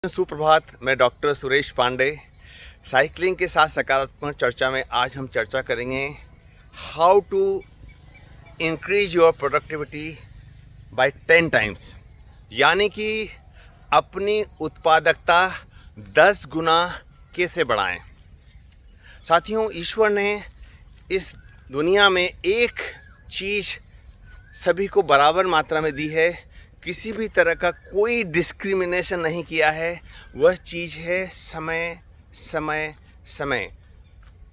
सुप्रभात। मैं doctor Suresh Pandey. Cycling के साथ सकारात्मक चर्चा में आज हम चर्चा करेंगे how to increase your productivity by 10 times, यानी कि अपनी उत्पादकता 10 गुना कैसे बढ़ाएं। साथियों, ईश्वर ने इस दुनिया में एक चीज़ सभी को बराबर मात्रा में दी है, किसी भी तरह का कोई डिस्क्रिमिनेशन नहीं किया है। वह चीज़ है समय समय समय।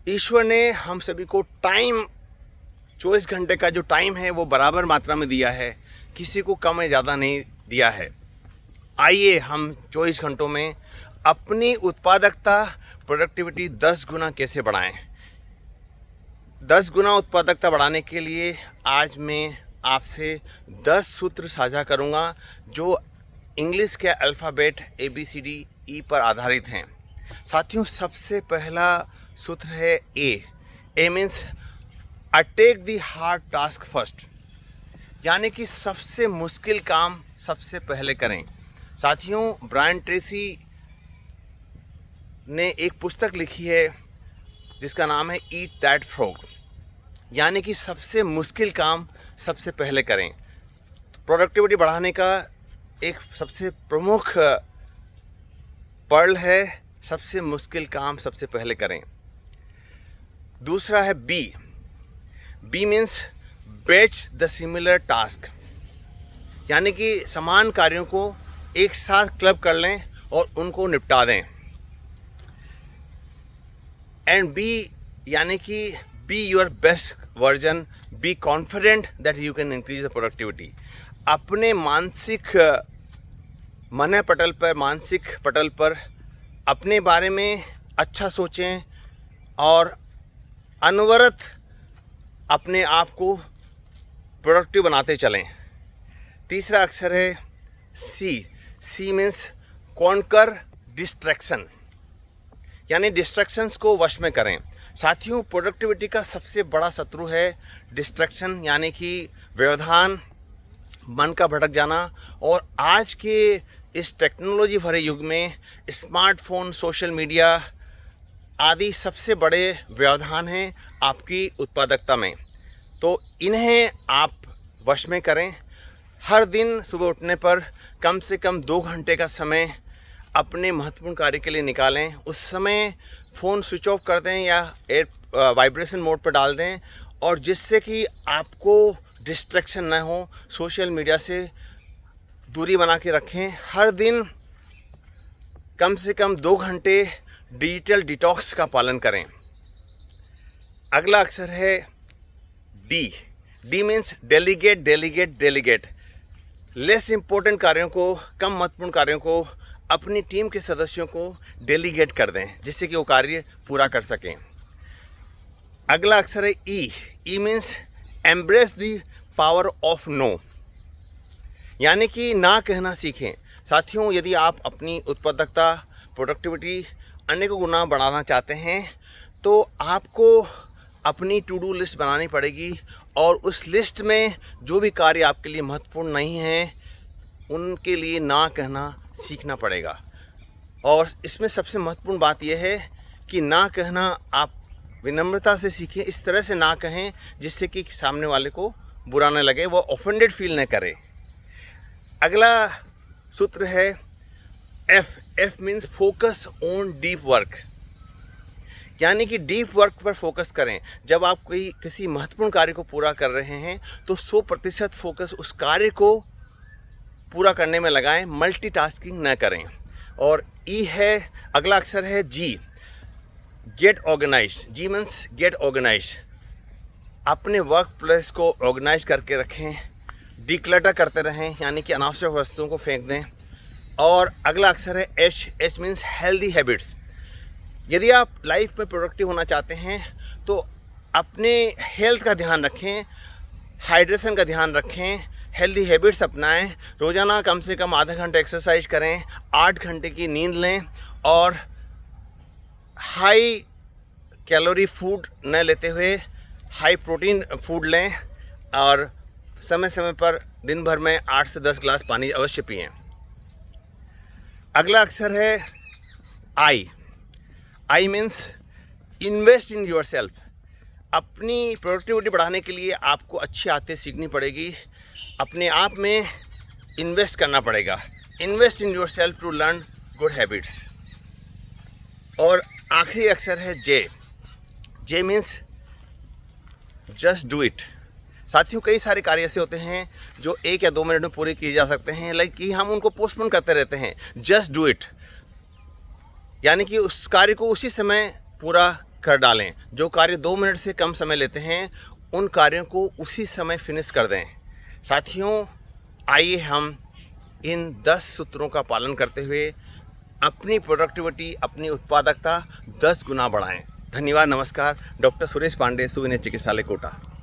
ईश्वर ने हम सभी को टाइम 24 घंटे का जो टाइम है वो बराबर मात्रा में दिया है, किसी को कम या ज़्यादा नहीं दिया है। आइए हम 24 घंटों में अपनी उत्पादकता प्रोडक्टिविटी 10 गुना कैसे बढ़ाएं। 10 गुना उत्पादकता बढ़ाने के लिए आज मैं आपसे 10 सूत्र साझा करूंगा जो इंग्लिश के अल्फ़ाबेट ABCD पर आधारित हैं। साथियों, सबसे पहला सूत्र है A means attack the hard task first, यानी कि सबसे मुश्किल काम सबसे पहले करें। साथियों, ब्रायन ट्रेसी ने एक पुस्तक लिखी है जिसका नाम है ईट दैट फ्रॉग, यानी कि सबसे मुश्किल काम सबसे पहले करें। प्रोडक्टिविटी बढ़ाने का एक सबसे प्रमुख पर्ल है सबसे मुश्किल काम सबसे पहले करें। दूसरा है B means batch the similar task, यानी कि समान कार्यों को एक साथ क्लब कर लें और उनको निपटा दें। एंड बी यानी कि be your best version, be confident that you can increase the productivity. अपने मानसिक पटल पर अपने बारे में अच्छा सोचें और अनवरत अपने आप को प्रोडक्टिव बनाते चलें। तीसरा अक्षर है सी मीन्स कॉन्कर डिस्ट्रैक्शन, यानी डिस्ट्रैक्शंस को वश में करें। साथियों, प्रोडक्टिविटी का सबसे बड़ा शत्रु है डिस्ट्रैक्शन, यानी कि व्यवधान, मन का भटक जाना। और आज के इस टेक्नोलॉजी भरे युग में स्मार्टफोन, सोशल मीडिया आदि सबसे बड़े व्यवधान हैं आपकी उत्पादकता में, तो इन्हें आप वश में करें। हर दिन सुबह उठने पर कम से कम 2 घंटे का समय अपने महत्वपूर्ण कार्य के लिए निकालें। उस समय फ़ोन स्विच ऑफ कर दें या वाइब्रेशन मोड पर डाल दें, और जिससे कि आपको डिस्ट्रैक्शन न हो, सोशल मीडिया से दूरी बना के रखें। हर दिन कम से कम 2 घंटे डिजिटल डिटॉक्स का पालन करें। अगला अक्षर है D means delegate. Less important कार्यों को, कम महत्वपूर्ण कार्यों को अपनी टीम के सदस्यों को डेलीगेट कर दें, जिससे कि वो कार्य पूरा कर सकें। अगला अक्षर है E means embrace the power of no, यानी कि ना कहना सीखें। साथियों, यदि आप अपनी उत्पादकता प्रोडक्टिविटी अनेकों गुना बढ़ाना चाहते हैं तो आपको अपनी टू डू लिस्ट बनानी पड़ेगी, और उस लिस्ट में जो भी कार्य आपके लिए महत्वपूर्ण नहीं हैं उनके लिए ना कहना सीखना पड़ेगा। और इसमें सबसे महत्वपूर्ण बात यह है कि ना कहना आप विनम्रता से सीखें। इस तरह से ना कहें जिससे कि सामने वाले को बुरा न लगे, वो ऑफेंडेड फील न करे। अगला सूत्र है F means focus on deep work, यानी कि डीप वर्क पर फोकस करें। जब आप किसी महत्वपूर्ण कार्य को पूरा कर रहे हैं तो 100% फोकस उस कार्य को पूरा करने में लगाएं, मल्टीटास्किंग न करें। और ई है, अगला अक्षर है जी, गेट ऑर्गेनाइज्ड। जी मीन्स गेट ऑर्गेनाइज्ड। अपने वर्क प्लेस को ऑर्गेनाइज करके रखें, डिक्लटर करते रहें, यानी कि अनावश्यक वस्तुओं को फेंक दें। और अगला अक्षर है एच मीन्स हेल्दी हैबिट्स। यदि आप लाइफ में प्रोडक्टिव होना चाहते हैं तो अपने हेल्थ का ध्यान रखें, हाइड्रेशन का ध्यान रखें, हेल्दी हैबिट्स अपनाएं। रोज़ाना कम से कम आधा घंटा एक्सरसाइज करें, 8 घंटे की नींद लें, और हाई कैलोरी फूड न लेते हुए हाई प्रोटीन फूड लें, और समय समय पर दिन भर में 8 से 10 गिलास पानी अवश्य पिएं। अगला अक्षर है I. I means invest in yourself. अपनी प्रोडक्टिविटी बढ़ाने के लिए आपको अच्छी आदतें सीखनी पड़ेगी, अपने आप में इन्वेस्ट करना पड़ेगा। Invest in yourself to learn good habits. और आखिरी अक्षर है J. J means just do it. साथियों, कई सारे कार्य ऐसे होते हैं जो 1 या 2 मिनट में पूरे किए जा सकते हैं, लाइक कि हम उनको पोस्टपोन करते रहते हैं। जस्ट डू इट यानी कि उस कार्य को उसी समय पूरा कर डालें। जो कार्य 2 मिनट से कम समय लेते हैं उन कार्यों को उसी समय फिनिश कर दें। साथियों, आइए हम इन 10 सूत्रों का पालन करते हुए अपनी प्रोडक्टिविटी, अपनी उत्पादकता 10 गुना बढ़ाएं। धन्यवाद। नमस्कार। डॉक्टर सुरेश पांडे, सुविनय चिकित्सालय, कोटा।